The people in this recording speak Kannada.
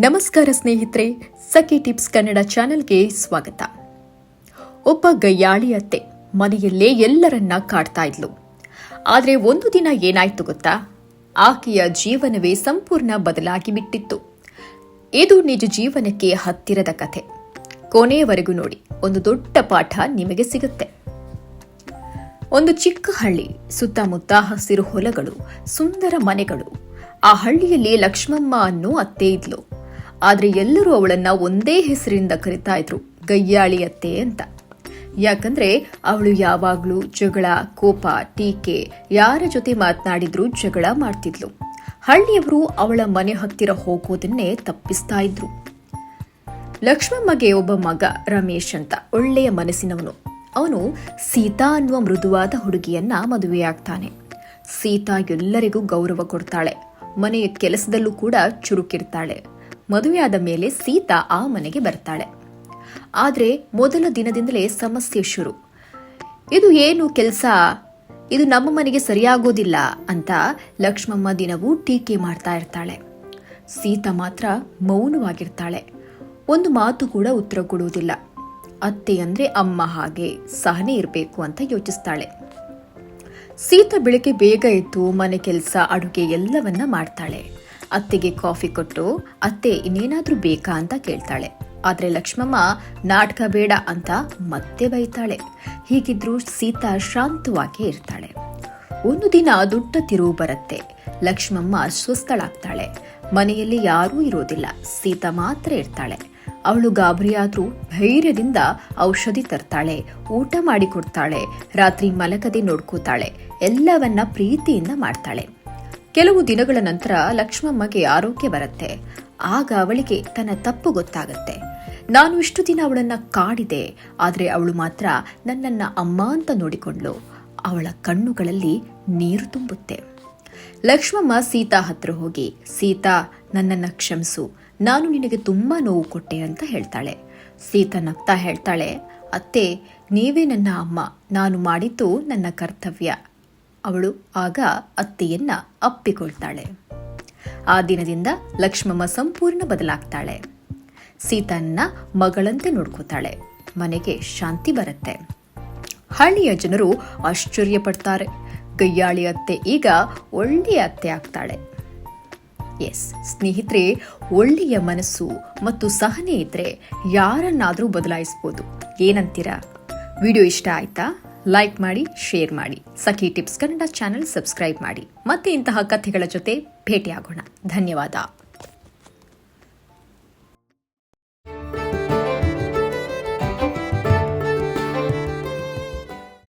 ನಮಸ್ಕಾರ ಸ್ನೇಹಿತರೆ, ಸಖಿ ಟಿಪ್ಸ್ ಕನ್ನಡ ಚಾನೆಲ್ಗೆ ಸ್ವಾಗತ. ಒಬ್ಬ ಗಯ್ಯಾಳಿ ಅತ್ತೆ ಮನೆಯಲ್ಲೇ ಎಲ್ಲರನ್ನ ಕಾಡ್ತಾ ಇದ್ಲು. ಆದರೆ ಒಂದು ದಿನ ಏನಾಯ್ತು ಗೊತ್ತಾ? ಆಕೆಯ ಜೀವನವೇ ಸಂಪೂರ್ಣ ಬದಲಾಗಿ ಬಿಟ್ಟಿತ್ತು. ಇದು ನಿಜ ಜೀವನಕ್ಕೆ ಹತ್ತಿರದ ಕಥೆ. ಕೊನೆಯವರೆಗೂ ನೋಡಿ, ಒಂದು ದೊಡ್ಡ ಪಾಠ ನಿಮಗೆ ಸಿಗುತ್ತೆ. ಒಂದು ಚಿಕ್ಕ ಹಳ್ಳಿ, ಸುತ್ತಮುತ್ತ ಹಸಿರು ಹೊಲಗಳು, ಸುಂದರ ಮನೆಗಳು. ಆ ಹಳ್ಳಿಯಲ್ಲಿ ಲಕ್ಷ್ಮಮ್ಮ ಅನ್ನೋ ಅತ್ತೆ ಇದ್ಲು. ಆದ್ರೆ ಎಲ್ಲರೂ ಅವಳನ್ನ ಒಂದೇ ಹೆಸರಿಂದ ಕರಿತಾ ಇದ್ರು, ಗಯ್ಯಾಳಿ ಅತ್ತೆ ಅಂತ. ಯಾಕಂದ್ರೆ ಅವಳು ಯಾವಾಗ್ಲೂ ಜಗಳ, ಕೋಪ, ಟೀಕೆ, ಯಾರ ಜೊತೆ ಮಾತನಾಡಿದ್ರು ಜಗಳ ಮಾಡ್ತಿದ್ಲು. ಹಳ್ಳಿಯವರು ಅವಳ ಮನೆ ಹತ್ತಿರ ಹೋಗೋದನ್ನೇ ತಪ್ಪಿಸ್ತಾ ಇದ್ರು. ಲಕ್ಷ್ಮಮ್ಮಗೆ ಒಬ್ಬ ಮಗ ರಮೇಶ್ ಅಂತ, ಒಳ್ಳೆಯ ಮನಸ್ಸಿನವನು. ಅವನು ಸೀತಾ ಅನ್ನುವ ಮೃದುವಾದ ಹುಡುಗಿಯನ್ನ ಮದುವೆಯಾಗ್ತಾನೆ. ಸೀತಾ ಎಲ್ಲರಿಗೂ ಗೌರವ ಕೊಡ್ತಾಳೆ. ಮನೆಯ ಕೆಲಸದಲ್ಲೂ ಕೂಡ ಚುರುಕಿರ್ತಾಳೆ. ಮದುವೆಯಾದ ಮೇಲೆ ಸೀತಾ ಆ ಮನೆಗೆ ಬರ್ತಾಳೆ. ಆದ್ರೆ ಮೊದಲ ದಿನದಿಂದಲೇ ಸಮಸ್ಯೆ ಶುರು. ಇದು ಏನು ಕೆಲಸ, ಇದು ನಮ್ಮ ಮನೆಗೆ ಸರಿಯಾಗೋದಿಲ್ಲ ಅಂತ ಲಕ್ಷ್ಮಮ್ಮ ದಿನವೂ ಟೀಕೆ ಮಾಡ್ತಾ ಇರ್ತಾಳೆ. ಸೀತಾ ಮಾತ್ರ ಮೌನವಾಗಿರ್ತಾಳೆ. ಒಂದು ಮಾತು ಕೂಡ ಉತ್ತರ ಕೊಡುವುದಿಲ್ಲ. ಅತ್ತೆ ಅಂದ್ರೆ ಅಮ್ಮ ಹಾಗೆ, ಸಹನೆ ಇರಬೇಕು ಅಂತ ಯೋಚಿಸ್ತಾಳೆ. ಸೀತಾ ಬೆಳಗ್ಗೆ ಬೇಗ ಎದ್ದು ಮನೆ ಕೆಲಸ, ಅಡುಗೆ ಎಲ್ಲವನ್ನ ಮಾಡ್ತಾಳೆ. ಅತ್ತೆಗೆ ಕಾಫಿ ಕೊಟ್ಟು, ಅತ್ತೆ ಇನ್ನೇನಾದ್ರೂ ಬೇಕಾ ಅಂತ ಕೇಳ್ತಾಳೆ. ಆದ್ರೆ ಲಕ್ಷ್ಮಮ್ಮ ನಾಟಕ ಬೇಡ ಅಂತ ಮತ್ತೆ ಬೈತಾಳೆ. ಹೀಗಿದ್ರೂ ಸೀತಾ ಶಾಂತವಾಗಿ ಇರ್ತಾಳೆ. ಒಂದು ದಿನ ದೊಡ್ಡ ತಿರುವು ಬರುತ್ತೆ. ಲಕ್ಷ್ಮಮ್ಮ ಅಸ್ವಸ್ಥಳಾಗ್ತಾಳೆ. ಮನೆಯಲ್ಲಿ ಯಾರೂ ಇರೋದಿಲ್ಲ, ಸೀತಾ ಮಾತ್ರ ಇರ್ತಾಳೆ. ಅವಳು ಗಾಬರಿಯಾದ್ರೂ ಧೈರ್ಯದಿಂದ ಔಷಧಿ ತರ್ತಾಳೆ, ಊಟ ಮಾಡಿಕೊಡ್ತಾಳೆ, ರಾತ್ರಿ ಮಲಗದೆ ನೋಡ್ಕೋತಾಳೆ, ಎಲ್ಲವನ್ನ ಪ್ರೀತಿಯಿಂದ ಮಾಡ್ತಾಳೆ. ಕೆಲವು ದಿನಗಳ ನಂತರ ಲಕ್ಷ್ಮಮ್ಮಗೆ ಆರೋಗ್ಯ ಬರುತ್ತೆ. ಆಗ ಅವಳಿಗೆ ತನ್ನ ತಪ್ಪು ಗೊತ್ತಾಗತ್ತೆ. ನಾನು ಇಷ್ಟು ದಿನ ಅವಳನ್ನ ಕಾಡಿದೆ, ಆದ್ರೆ ಅವಳು ಮಾತ್ರ ನನ್ನನ್ನ ಅಮ್ಮ ಅಂತ ನೋಡಿಕೊಂಡ್ಲು. ಅವಳ ಕಣ್ಣುಗಳಲ್ಲಿ ನೀರು ತುಂಬುತ್ತೆ. ಲಕ್ಷ್ಮಮ್ಮ ಸೀತಾ ಹತ್ರ ಹೋಗಿ, ಸೀತಾ, ನನ್ನನ್ನ ಕ್ಷಮಿಸು, ನಾನು ನಿನಗೆ ತುಂಬಾ ನೋವು ಕೊಟ್ಟೆ ಅಂತ ಹೇಳ್ತಾಳೆ. ಸೀತಾ ನಗ್ತಾ ಹೇಳ್ತಾಳೆ, ಅತ್ತೆ, ನೀವೇ ನನ್ನ ಅಮ್ಮ, ನಾನು ಮಾಡಿದ್ದು ನನ್ನ ಕರ್ತವ್ಯ. ಅವಳು ಆಗ ಅತ್ತೆಯನ್ನ ಅಪ್ಪಿಕೊಳ್ತಾಳೆ. ಆ ದಿನದಿಂದ ಲಕ್ಷ್ಮಮ್ಮ ಸಂಪೂರ್ಣ ಬದಲಾಗ್ತಾಳೆ. ಸೀತನ್ನ ಮಗಳಂತೆ ನೋಡ್ಕೋತಾಳೆ. ಮನೆಗೆ ಶಾಂತಿ ಬರುತ್ತೆ. ಹಳ್ಳಿಯ ಜನರು ಆಶ್ಚರ್ಯ ಪಡ್ತಾರೆ. ಗಯ್ಯಾಳಿ ಅತ್ತೆ ಈಗ ಒಳ್ಳೆಯ ಅತ್ತೆ ಆಗ್ತಾಳೆ. ಎಸ್ ಸ್ನೇಹಿತರೆ, ಒಳ್ಳೆಯ ಮನಸ್ಸು ಮತ್ತು ಸಹನೆ ಇದ್ರೆ ಯಾರನ್ನಾದ್ರೂ ಬದಲಾಯಿಸಬಹುದು. ಏನಂತೀರಾ? ವಿಡಿಯೋ ಇಷ್ಟ ಆಯ್ತಾ? ಲೈಕ್ ಮಾಡಿ, ಶೇರ್ ಮಾಡಿ. ಸಖಿ ಟಿಪ್ಸ್ ಕನ್ನಡ ಚಾನೆಲ್ ಸಬ್ಸ್ಕ್ರೈಬ್ ಮಾಡಿ. ಮತ್ತೆ ಇಂತಹ ಕಥೆಗಳ ಜೊತೆ ಭೇಟಿಯಾಗೋಣ. ಧನ್ಯವಾದ.